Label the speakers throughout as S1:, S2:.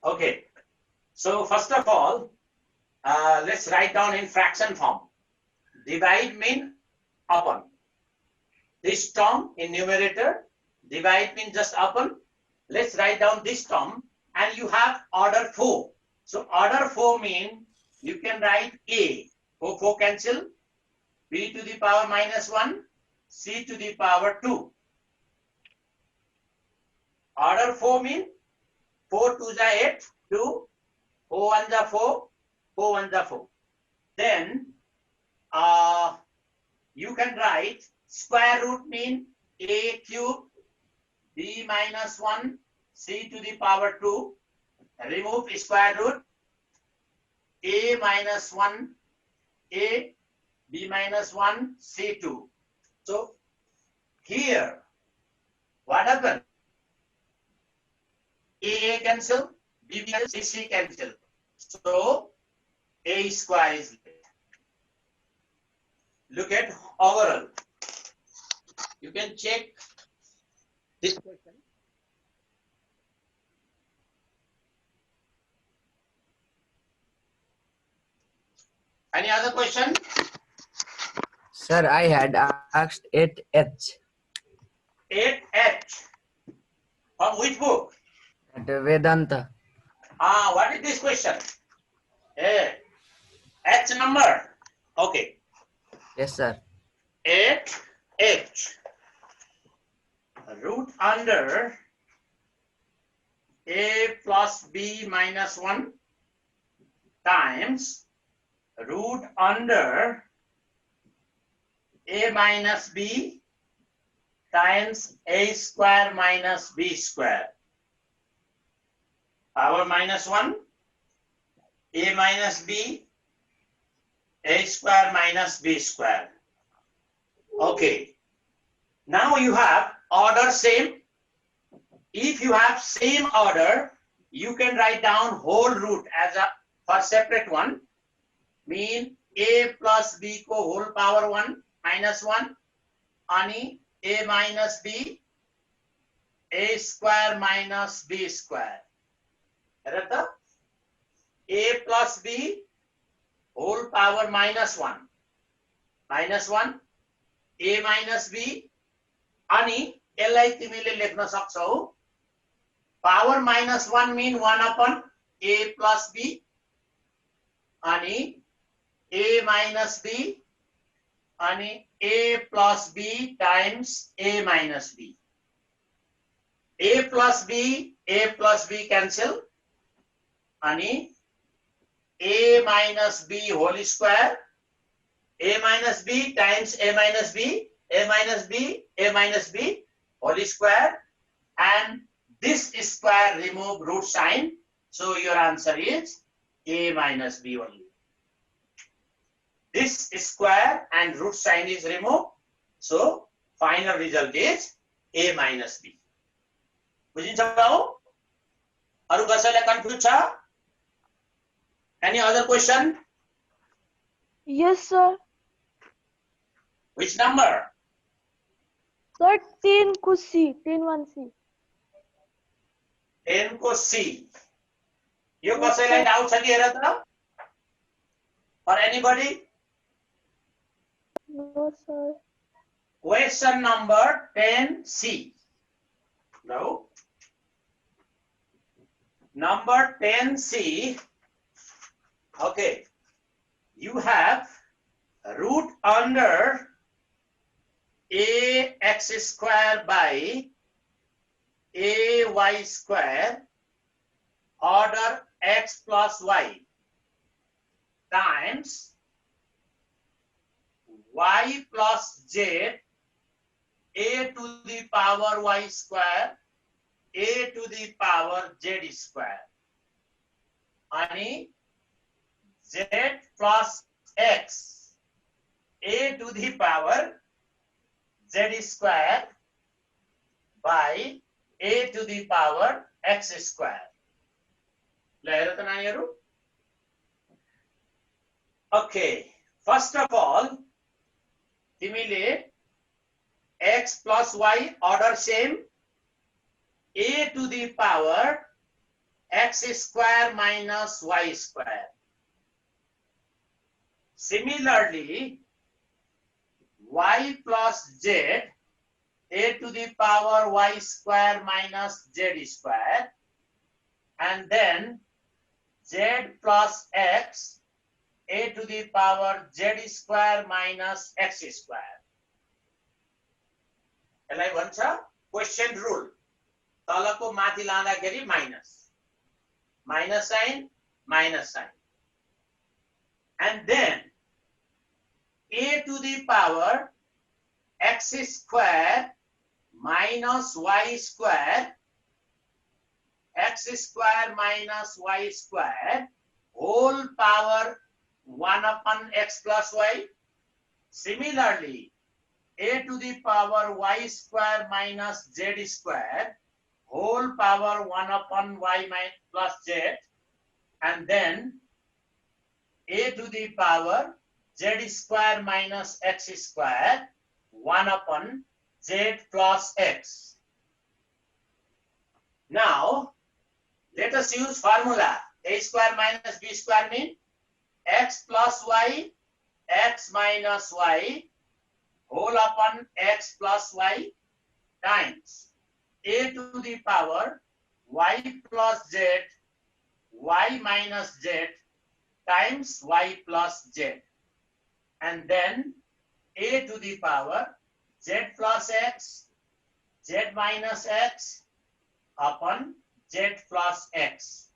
S1: Okay. So first of all, let's write down in fraction form. Divide mean upon. This term in numerator, divide means just upon. Let's write down this term, and you have order 4. So order 4 mean you can write A. 4 cancel. B to the power minus 1. C to the power 2. Order 4 mean 4 2 is 8, 2, 4 1 is 4, 4 1 is 4. Then you can write square root mean A cube, B minus 1, C to the power 2. Remove square root. A minus 1, A, B minus 1, C2. So here, what happened? A cancel, B cancel, C cancel. So A square is left. Look at overall. You can check this question. Any other question?
S2: Sir, I had asked 8H
S1: 8H. From which book?
S2: at Vedanta.
S1: What is this question? H number. Okay.
S2: Yes, sir.
S1: 8H. Root under A plus B minus 1 times root under A minus B times A square minus B square. Power minus 1, A minus B, A square minus B square. Okay. Now you have order same. If you have same order, you can write down whole root as a for separate one. Mean A plus B को whole power 1 minus 1 आणि A minus B A square minus B square. Rata A plus B whole power minus 1 A minus B आणि यसलाई तिमीले लेख्न सक्छौ power minus 1 mean 1 upon A plus B अनि A minus B आणि A plus B times A minus B. A plus B cancel आणि A minus B whole square, A minus B times A minus B, A minus B, A minus B whole square, and this square remove root sign, so your answer is A minus B only. This square and root sign is removed, so final result is A minus B. बुझिन्छ हो? अरु कसैलाई confuse छ? Any other question?
S3: Yes, sir.
S1: Which number?
S3: Sir, 10 को C, 10 1 C.
S1: 10 को C. यो कसैलाई doubt छ कि हेर त? For anybody?
S3: No, sir.
S1: Question number 10C. No. Number 10C. Okay. You have root under ax square by ay square order x plus y times y plus z a to the power y square a to the power z square आणि z plus x a to the power z square by a to the power x square. हेर त नानीहरु. Okay, first of all तिमीले x plus y order same a to the power x square minus y square. Similarly, y plus z, a to the power y square minus z square, and then z plus x, a to the power z square minus x square. यसलाई भन्छ question rule. तलको माथि लाँदाखेरि minus, minus sign, minus sign, and then a to the power x square minus y square, x square minus y square whole power 1 upon x plus y. Similarly, a to the power y square minus z square whole power 1 upon y plus z, and then a to the power z square minus x square 1 upon z plus x. Now, let us use formula. A square minus b square mean x plus y, x minus y whole upon x plus y times a to the power y plus z, y minus z times y plus z, and then a to the power z plus x, z minus x upon z plus x,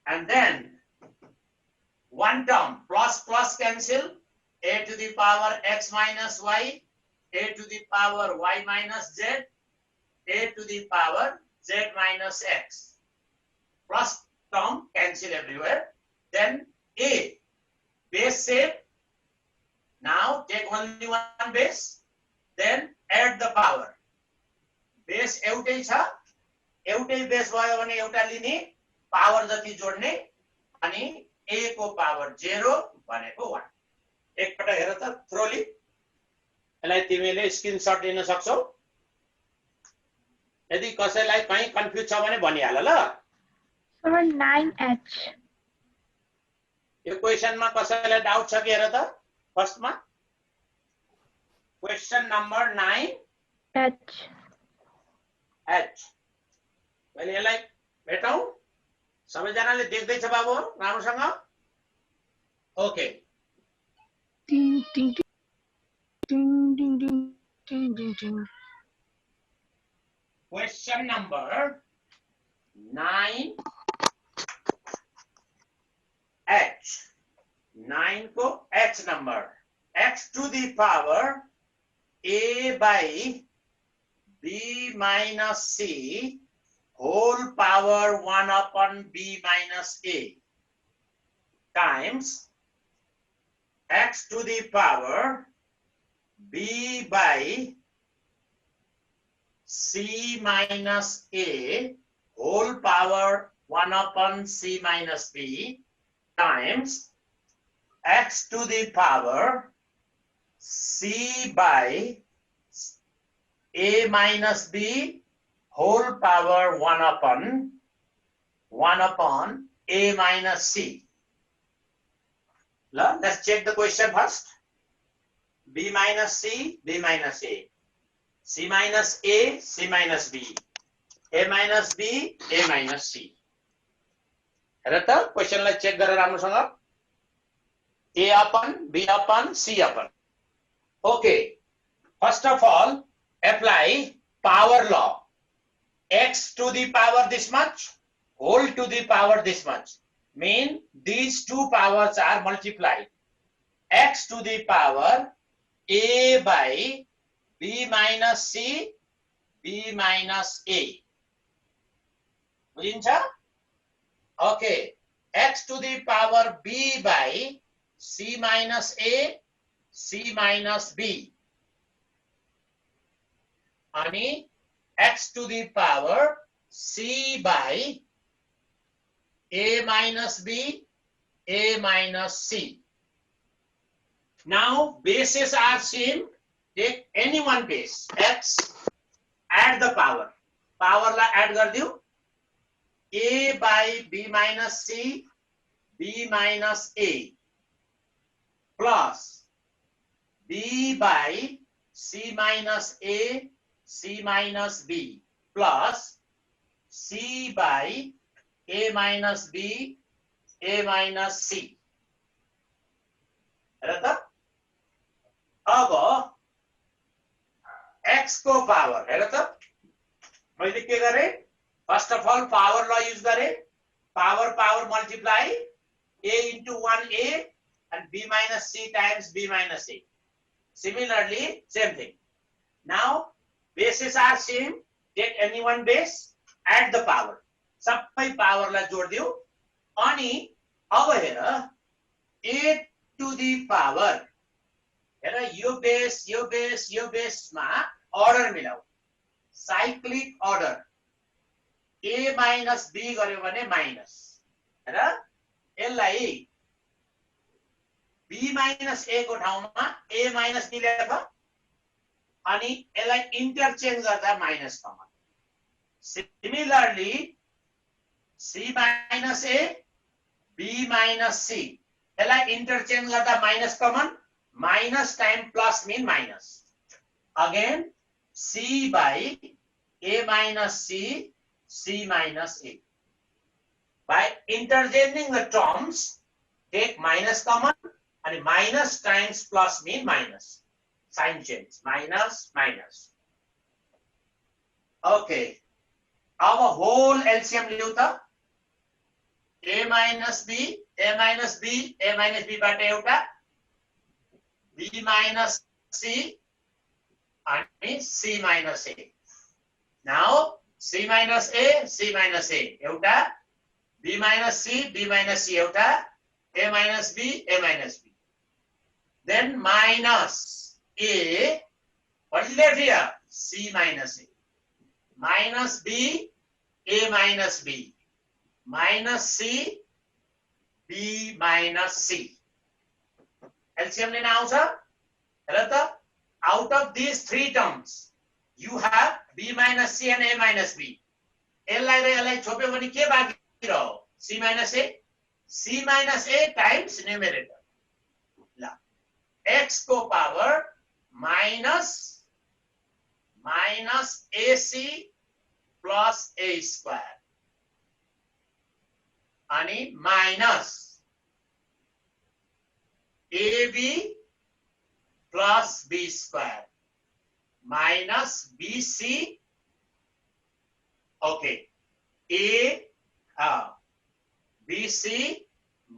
S1: and then one term plus plus cancel, a to the power x minus y, a to the power y minus z, a to the power z minus x. Plus term cancel everywhere. Then a base shape. Now take only one base. Then add the power. Base एउटै छ, एउटै base भयो भने एउटा लिने, power जति जोड्ने, अनि a को power 0 भनेको 1. एकपटक हेर त थ्रोली. यसलाई तिमीले स्क्रिनशट लिन सक्छौ. यदि कसैलाई कहीं कन्फ्युज छ भने भनिहाल ल.
S3: Sir, 9h.
S1: यो क्वेशनमा कसैलाई डाउट छ कि हेर त. फर्स्टमा क्वेशन नम्बर 9h. मैले यसलाई भेटौं. सबैजनाले देख्दै छ बाबु राम्रोसँग? Okay.
S3: Ding ding ding ding ding ding ding ding.
S1: Question number 9H. 9 को H number. X to the power a by b minus c whole power 1 upon b minus a times x to the power b by c minus a whole power 1 upon c minus b times x to the power c by a minus b whole power 1 upon a minus c. Let's check the question first. B minus c, b minus a. C minus a, c minus b. A minus b, a minus c. हेर त क्वेशनलाई check गरेर राम्रोसँग. A upon, b upon, c upon. Okay. First of all, apply power law. X to the power this much, whole to the power this much. Mean these two powers are multiplied. X to the power a by b minus c, b minus a. बुझिन्छ? Okay. X to the power b by c minus a, c minus b. Ani x to the power c by a minus b, a minus c. Now bases are same. Take any one base x, add the power. Power la add कर दियो. A by B minus C, B minus A, plus B by C minus A, C minus B, plus C by A minus B, A minus C. हेर त अब x को power हेर त मैले के गरे फर्स्ट अफ अल पावर ल युज गरे power power multiply a into 1a and b minus c times b minus a. Similarly, same thing. Now bases are same. Take any one base, add the power. सबै power लाई जोड दियो अनि अब हेर a to the power हेर यो बेसमा अर्डर मिलाऊ cyclic order a minus b गर्यो भने माइनस हेर यसलाई b minus a को ठाउँमा a minus b लेख अनि यसलाई इन्टरचेन्ज गर्दा minus common similarly c minus a b minus c यसलाई इन्टरचेन्ज गर्दा minus common minus time plus mean minus again c by a minus c, c minus a. By interchanging the terms, take minus common and minus times plus mean minus. Sign change. Minus, minus. Okay. Our whole LCM liuta. A minus B, A minus B, A minus B but euta. B minus C and C minus A. Now, C minus A, C minus A. Euta. B minus C, B minus C euta, A minus B, A minus B. Then minus A, what is left here? C minus A. Minus B, A minus B. Minus C, B minus C. LCM लेना आउँछ हेर त out of these three terms you have B minus C and A minus B. यसलाई र यसलाई छोप्यो भने के बाँकी C minus A, C minus A times numerator. X को power minus AC plus A square. अनि minus AB plus B square. Minus BC. Okay. BC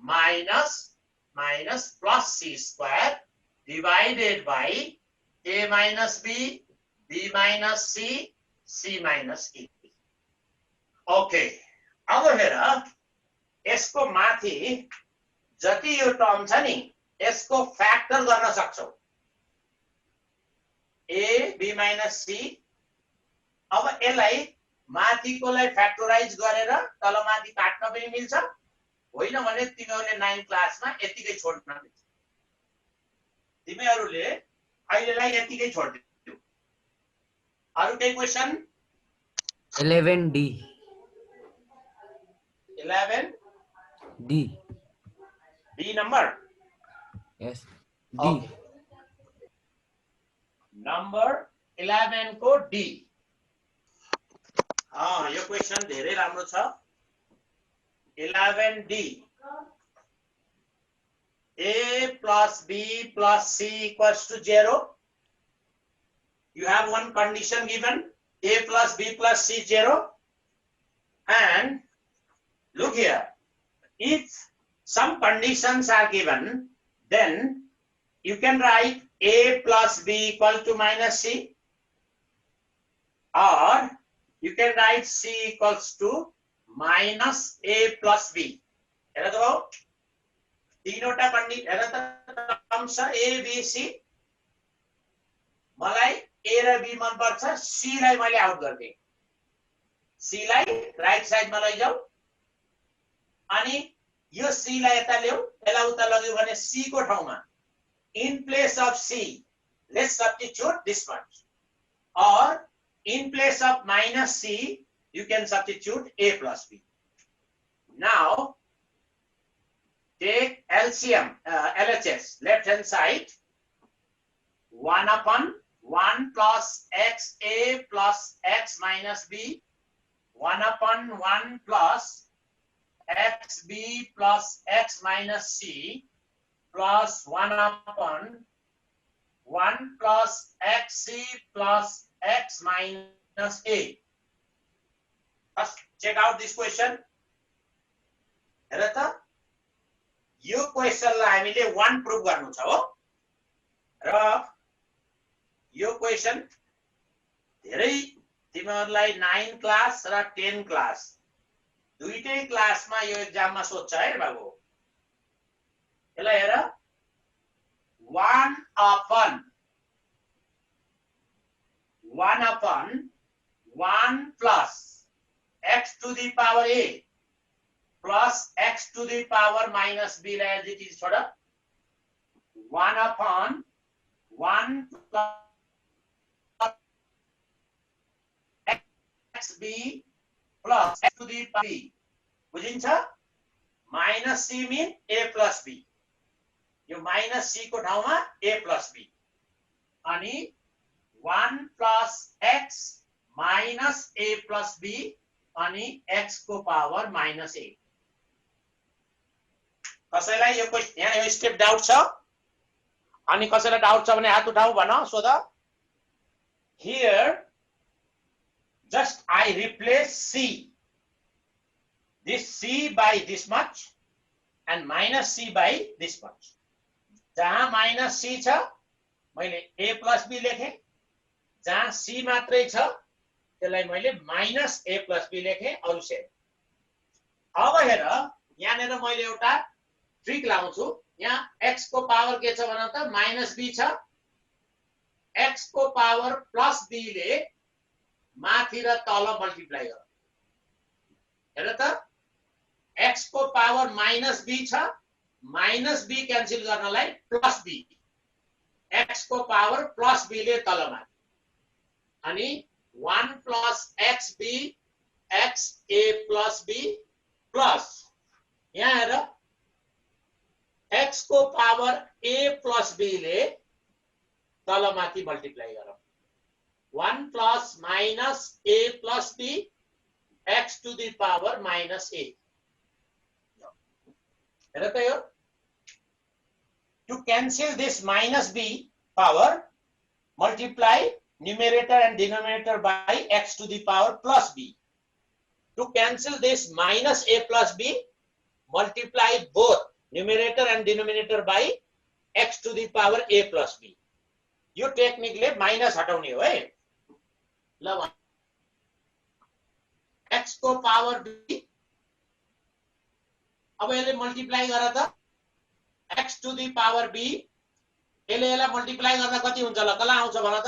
S1: minus plus C square divided by A minus B, B minus C, C minus E. Okay. अब हेर यसको माथि जति यो term छ नि यसको फ्याक्टर गर्न सक्छौ A, B minus C. अब यसलाई माथिकोलाई फ्याक्टराइज गरेर तलमाथि काट्न पनि मिल्छ होइन भने तिमीहरूले 9 क्लासमा यतिकै छोड्न मिल्छ तिमीहरूले अहिलेलाई यतिकै छोड्दियौ अरु केही question
S2: 11D
S1: 11
S2: D
S1: D number
S2: yes D
S1: okay. Number 11 को D यो क्वेशन धेरै राम्रो छ 11D A plus B plus C equals to 0. You have one condition given A plus B plus C 0 and look here if some conditions are given then you can write A plus B equal to minus C or you can write C equals to minus A plus B. हेर त भाउ तीनवटा condition हेर त terms छ A B C मलाई A र B मन पर्छ C लाई मैले आउट गर्दिए C लाई राइट साइडमा लैजाऊ अनि यो C लाई यता ल्याऊ यसलाई उता लग्यो भने C को ठाउँमा in place of C let's substitute this one or in place of minus C, you can substitute A plus B. Now take LCM, LHS, left hand side, 1 upon 1 plus XA plus X minus B, 1 upon 1 plus XB plus X minus C, plus 1 upon 1 plus XC plus X minus A. First, check out this question. हेर त यो क्वेशनलाई हामीले 1 prove गर्नु छ हो र यो question धेरै तिमीहरुलाई 9 क्लास र 10 क्लास दुईटै क्लासमा यो एक्जाममा सोध्छ है बाबु। यसलाई हेर 1 upon 1 plus x to the power a plus x to the power minus b as it is, छोड़ 1 upon 1 plus xb plus x to the power b बुझिन्छ। Minus c mean a plus b, यो minus c को ठाउँमा a plus b अनि 1 plus x minus a plus b अनि x को power minus a। कसैलाई यो क्वेशन यहाँ यो स्टेप डाउट छ अनि कसैलाई डाउट छ भने हात उठाऊ भन सोध। Here just I replace c, this c by this much and minus c by this much। जहाँ माइनस c छ मैले a plus b लेखे, जहाँ c मात्रै छ त्यसलाई मैले माइनस a plus b लेखे अरु से। अब हेर यहाँनेर मैले एउटा ट्रिक लाउँछु। यहाँ x को पावर के छ भन त माइनस b छ, x को पावर प्लस b ले माथि र तल मल्टिप्लाई गर। हेर त x को पावर माइनस b छ, माइनस b क्यान्सल गर्नलाई प्लस b, x को पावर प्लस b ले तल माथि अनि 1 plus xb x a plus b plus यहाँ हेर x को पावर a plus b ले तल माथि मल्टिप्लाई गरौँ। 1 plus minus a plus b x to the power minus a। हेर त यो to cancel this minus b power multiply numerator and denominator by x to the power plus b। To cancel this minus a plus b multiply both numerator and denominator by x to the power a plus b। यो technique ले minus हटाउने हो है। ल x को power b अब यसले multiply गर त x to the power b, यसले यसलाई मल्टिप्लाई गर्दा कति हुन्छ ल कला आउँछ भन त।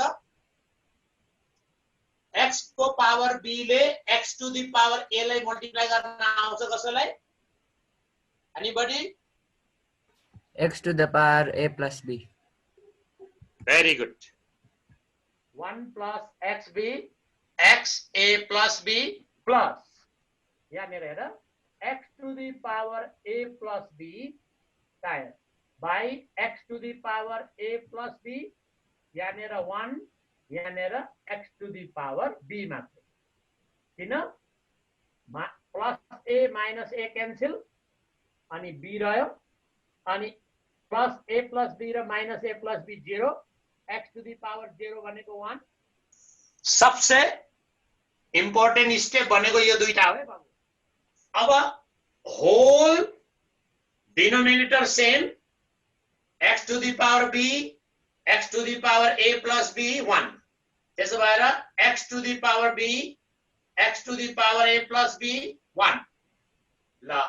S1: x को पावर b ले x to the power a लाई मल्टिप्लाई गर्न आउँछ कसैलाई? Anybody?
S2: x to the power a plus b।
S1: Very good। 1 plus xb x a plus b plus यहाँ मेरे हेर x to the power a plus b times by x to the power a plus b यहाँ मेरा 1 यहाँ मेरा x to the power b मात्र किन plus a minus a cancel अनि b रह्यो अनि प्लस a plus b र minus a plus b 0 x to the power 0 भनेको 1। सबसे इम्पोर्टेन्ट स्टेप भनेको यो दुईटा हो है बाबु। अब whole denominator same x to the power b x to the power a plus b 1 त्यसो भएर x to the power b x to the power a plus b 1 ल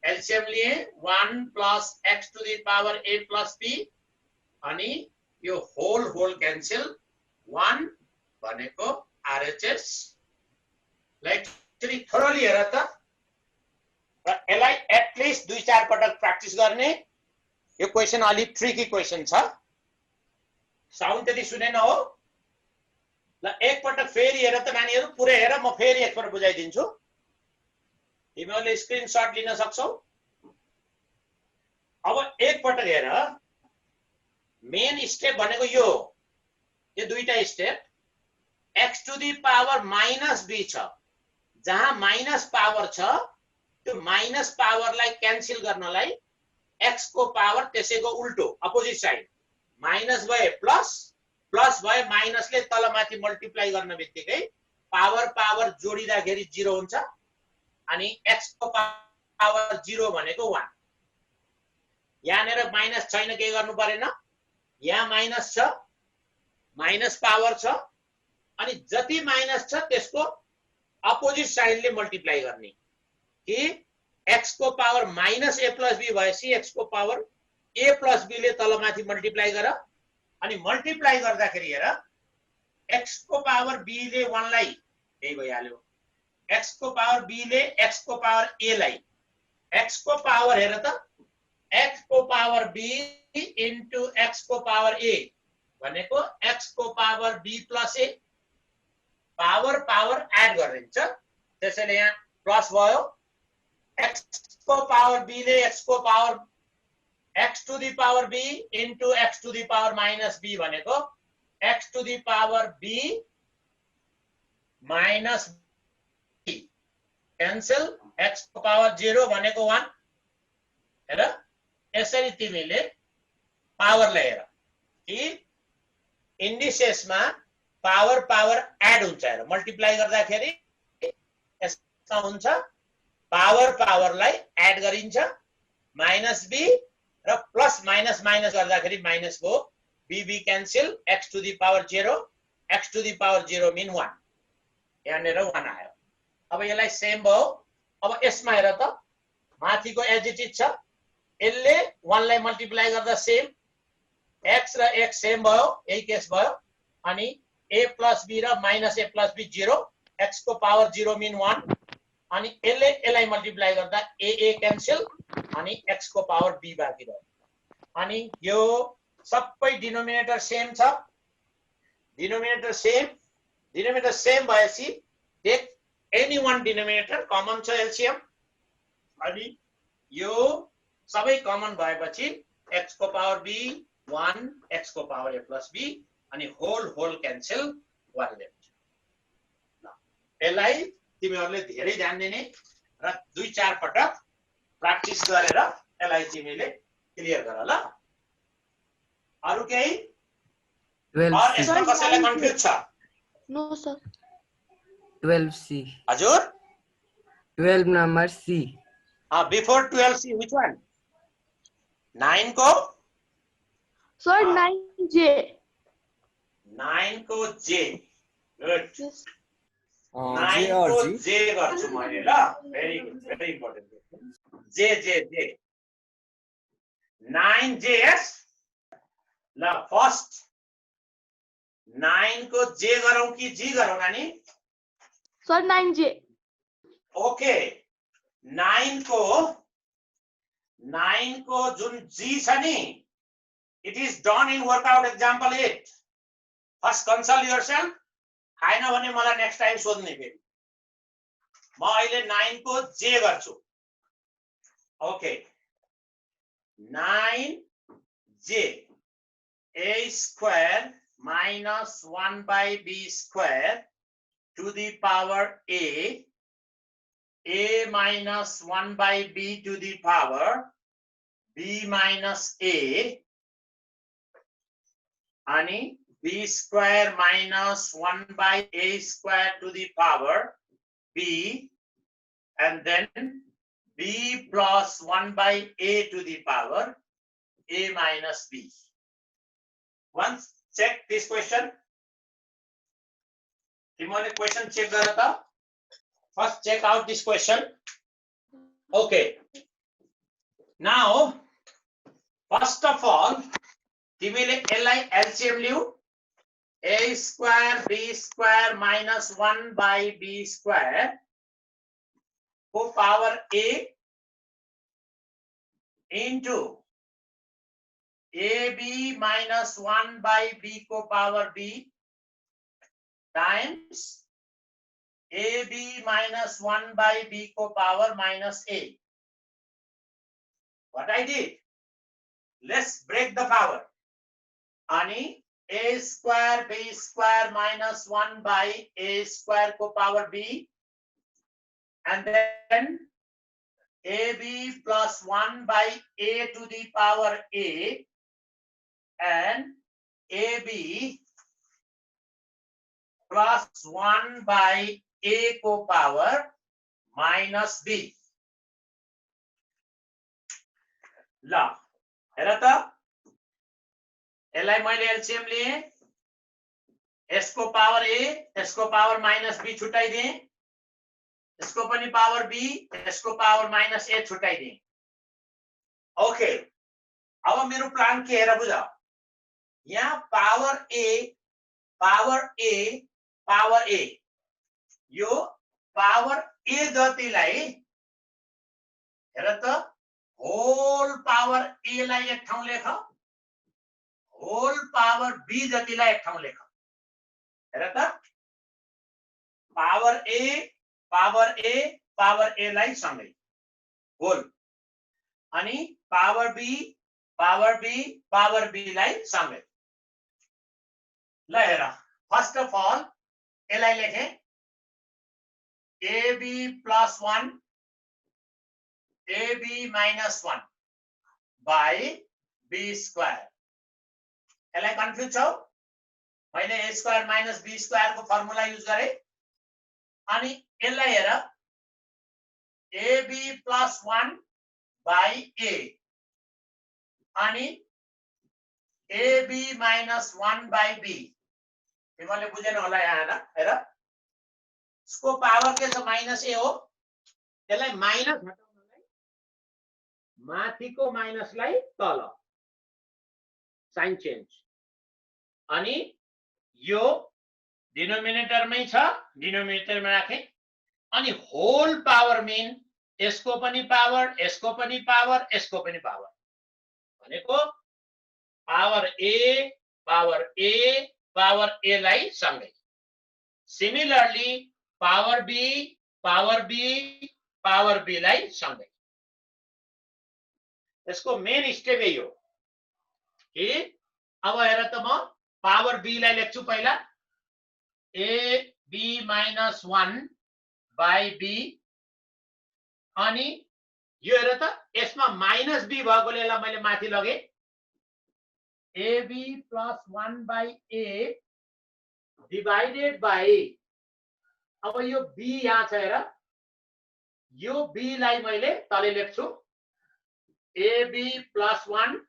S1: एलसीएम लिए 1 plus x to the power a plus b अनि यो whole cancel 1 भनेको RHS like three थोरली हेर त र यसलाई एटलिस्ट 2-4 पटक प्र्याक्टिस गर्ने। यो क्वेशन अलि ट्रिकी क्वेशन छ, साउन्ड त्यति सुनेन हो। ल एक पटक फेरि हेर त नानीहरु पुरै हेर, म फेरि एकपटक बुझाइदिन्छु। तिमीहरूले स्क्रिनशट लिन सक्छौ। अब एकपटक हेर, मेन स्टेप भनेको यो दुईटा step. x to the power minus b छ, जहाँ माइनस पावर छ त्यो माइनस पावरलाई क्यान्सल गर्नलाई x को पावर त्यसैको उल्टो अपोजिट साइड माइनस भए प्लस, प्लस भए माइनसले तलमाथि मल्टिप्लाई गर्न बित्तिकै पावर पावर जोडिँदाखेरि 0 हुन्छ अनि x को पावर 0 भनेको 1। यहाँनेर माइनस छैन, के गर्नु परेन, यहाँ माइनस छ, माइनस पावर छ अनि जति माइनस छ त्यसको अपोजिट साइडले मल्टिप्लाई गर्ने कि x को power minus a plus b भएपछि x को पावर a प्लस b ले तलमाथि मल्टिप्लाई गर अनि मल्टिप्लाई गर्दाखेरि हेर x को पावर b ले 1 लाई त्यही भइहाल्यो, x को पावर b ले x को पावर a लाई, x को पावर हेर त x को पावर b इन्टु x को पावर a भनेको x को power b plus a, power power add गरिन्छ त्यसैले यहाँ प्लस भयो। x को पावर b ले x को power x to the power b into x to the power minus b भनेको x to the power b minus b cancel, x को power 0 भनेको 1। हेर यसरी तिमीले पावर लिएर कि इन्डिसेसमा पावर पावर एड हुन्छ, हेर मल्टिप्लाई गर्दाखेरि यसमा हुन्छ पावर पावरलाई एड गरिन्छ माइनस b र प्लस माइनस माइनस गर्दाखेरि माइनस भयो, b b cancel, x to the power 0, x to the power 0 mean 1, यहाँनेर 1 आयो। अब यसलाई सेम भयो। अब यसमा हेर त माथिको एज इट इज छ, यसले 1 लाई मल्टिप्लाई गर्दा सेम, x र x सेम भयो, यही केस भयो अनि a प्लस b र minus a plus b 0, x को पावर 0 मिन 1 अनि यसले यसलाई मल्टिप्लाई गर्दा a क्यान्सल अनि x को पावर b बाँकी रह्यो। अनि यो सबै डिनोमिनेटर सेम छ, डिनोमिनेटर सेम भएपछि take any one denominator, common छ एलसीएम अनि यो सबै कमन भएपछि x को पावर b 1, x को पावर a प्लस b अनि होल क्यान्सल 1 ले हुन्छ। यसलाई तिमीहरूले धेरै ध्यान दिने र 2-4 पटक प्र्याक्टिस गरेर यसलाई तिमीले क्लियर गर ल। अरु केही?
S2: 12C.
S1: यसमा कसैलाई कन्फ्युज छ?
S3: No sir.
S2: 12C.
S1: हजुर?
S2: 12 number C.
S1: Before 12C which one? 9 को?
S3: Sir 9J.
S1: 9 को J. Good.
S3: Yes.
S1: 9 को J गर्छु मैले ल। Very good, very important. J 9Js ल। फर्स्ट 9 को J गरौँ कि G गरौँ नानी?
S3: Sir 9J.
S1: ओके 9 को जुन G छ नि, it is done in workout example 8. First consult yourself. आएन भने मलाई नेक्स्ट टाइम सोध्ने फेरि। म अहिले 9 को J गर्छु। Okay 9J a square minus 1 by b square to the power a minus 1 by b to the power b minus a अनि b square minus 1 by a square to the power b and then b plus 1 by a to the power a minus b. Once check this question. Timole question check gara ta. First check out this question. Okay. Now first of all timile li LCM liu. A square b square minus 1 by b square को power a into ab minus 1 by b को power b times AB minus 1 by B को power minus A. What I did? Let's break the power. Ani A square B square minus 1 by A square को power B. And then AB plus 1 by A to the power A. And AB plus 1 by A को power minus B. ल हेर त यसलाई मैले LCM लिए, यसको power A, यसको पावर माइनस B छुटाइदिए, यसको पनि पावर B, यसको पावर माइनस A छुटाइदिए. ओके, अब मेरो प्लान के हेर बुझ. यहाँ पावर A, पावर A, यो पावर A जतिलाई हेर त होल पावर A लाई एक ठाउँ लेख, होल पावर B जतिलाई एक ठाउँ लेख. हेर त पावर A लाई सँगै होल, अनि पावर B लाई सँगै. ल हेर, फर्स्ट अफ अल यसलाई लेखे AB plus 1 AB minus 1 by B square. यसलाई कन्फ्युज छौ? मैले A square minus B square को फर्मुला युज गरे. अनि यसलाई हेर AB plus 1 by A अनि AB minus 1 by B. तिमीले बुझेन होला यहाँ हेर, यसको पावर के छ माइनस A हो. यसलाई माइनस हटाउनलाई माथिको माइनसलाई तल, साइन चेन्ज. अनि यो डिनोमिनेटरमै छ, डिनोमिनेटरमा राखे. अनि होल पावर मिन यसको पनि पावर, यसको पनि पावर, यसको पनि पावर भनेको पावर A लाई सँगै. सिमिलरली पावर B लाई सँगै. यसको मेन स्टेप यही हो कि अब हेर त म पावर B लाई लेख्छु पहिला AB minus 1 by B. अनि यो हेर त यसमा माइनस B भएकोले यसलाई मैले माथि लगे AB plus 1 by A divided by, अब यो B यहाँ छ हेर, यो B लाई मैले तले लेख्छु AB plus 1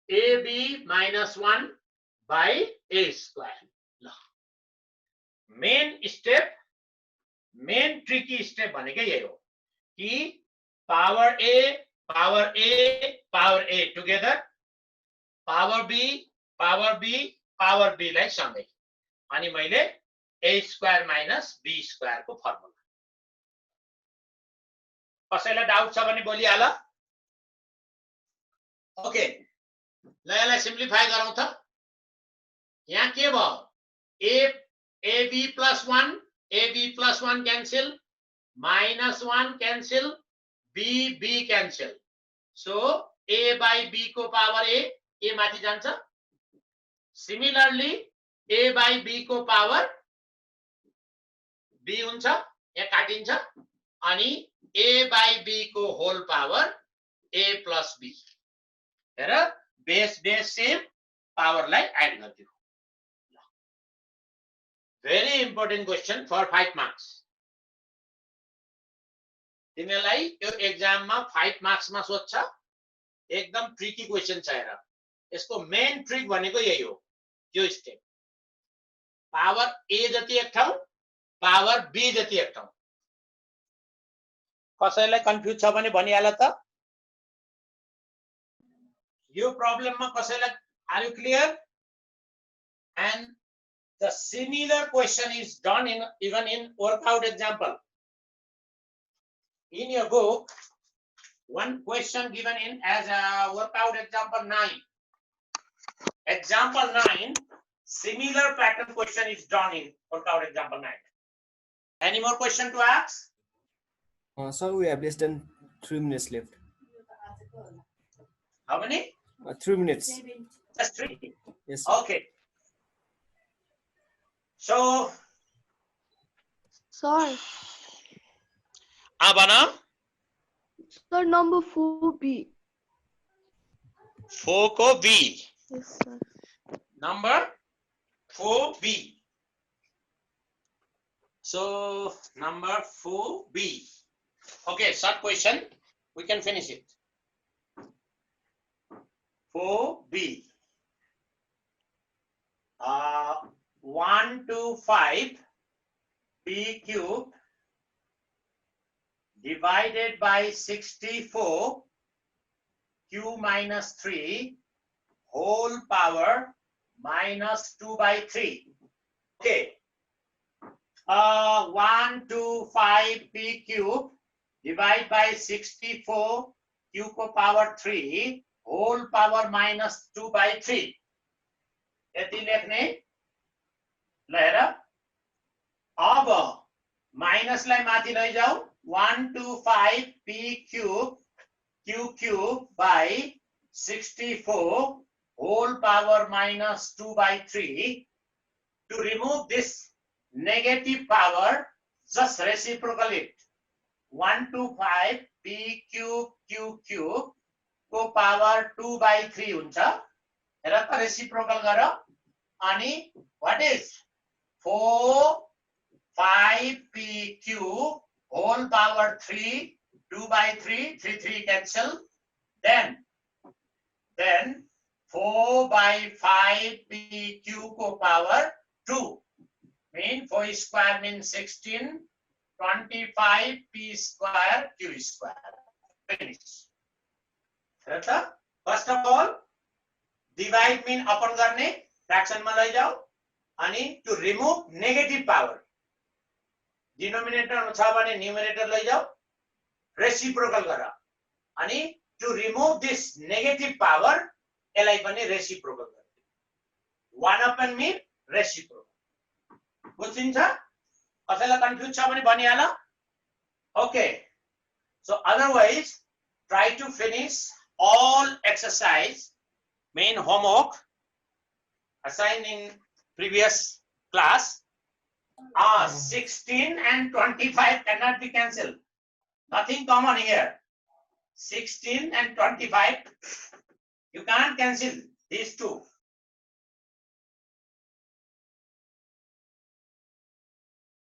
S1: AB minus 1 by A square. ल main step, main tricky step भनेकै यही हो कि power A together, power B लाई सँगै. अनि मैले A square minus B square को फर्मुला. कसैलाई डाउट छ भने बोलिहाल. ओके, ल यसलाई सिम्प्लिफाई गरौँ त. यहाँ के भयो? AB plus 1 cancel, minus 1 cancel, B cancel. So A by B को पावर A माथि जान्छ. सिमिलरली A by B को पावर B हुन्छ, यहाँ काटिन्छ. अनि A by B को whole power A plus B. हेर, बेस सेम, पावरलाई एड गरिदियो. Very important question for 5 marks. तिमीलाई यो एक्जाममा 5 मार्क्स मा सोध्छ. एकदम ट्रिकी क्वेशन छ हेर. यसको मेन ट्रिक भनेको यही हो, यो स्टेप. पावर A जति एक ठाउँ, पावर B जति एक ठाउँ. कसैलाई कन्फ्युज छ भने भनिहाल त. यो प्रब्लममा कसैलाई, are you clear? And the similar question is done even in workout example. In your book, one question given in as a workout example 9. Example 9, similar pattern question is done in workout example 9. Any more question to ask?
S4: Sir, we have less than 3 minutes left.
S1: How many?
S4: 3 minutes.
S1: Just 3.
S4: Yes, sir.
S1: Okay. So,
S3: Sir,
S1: Abana,
S3: sir, number 4B.
S1: 4 ko B.
S3: Yes, sir.
S1: Number 4B. So, number 4B. Okay, short question. We can finish it. 4B. 1 to 5 B cube divided by 64 Q minus 3 whole power minus 2 by 3. Okay. 1 to 5 P cube divide by 64 Q को power 3 whole power minus 2 by 3. यति लेख्ने ल हेर अब माइनसलाई माथि लैजाऊ 1 to 5 P cube Q cube by 64 whole power minus 2 by 3. To remove this negative power, just reciprocal it. 1 to 5 P cube Q cube को power 2 by 3 हुन्छ हेर त reciprocal गर अनि what is 4 5 P cube whole power 3 2 by 3 3 3 cancel, then 4 by 5 P cube को power 2 mean 4 square means 16 25 P square Q square. Finish. First of all, divide mean upon गर्ने fraction मा लैजाऊ अनि to remove negative power denominator छ भने numerator लैजाऊ reciprocal गर अनि to remove this negative power यसलाई पनि reciprocal गर 1 upon mean reciprocal. बुझिन्छ कसैलाई कन्फ्युज छ भने भनिहाल. Okay, so otherwise try to finish all exercise main homework assigned in previous class. 16 and 25 cannot be cancelled. Nothing common here. 16 and 25 you can't cancel these two.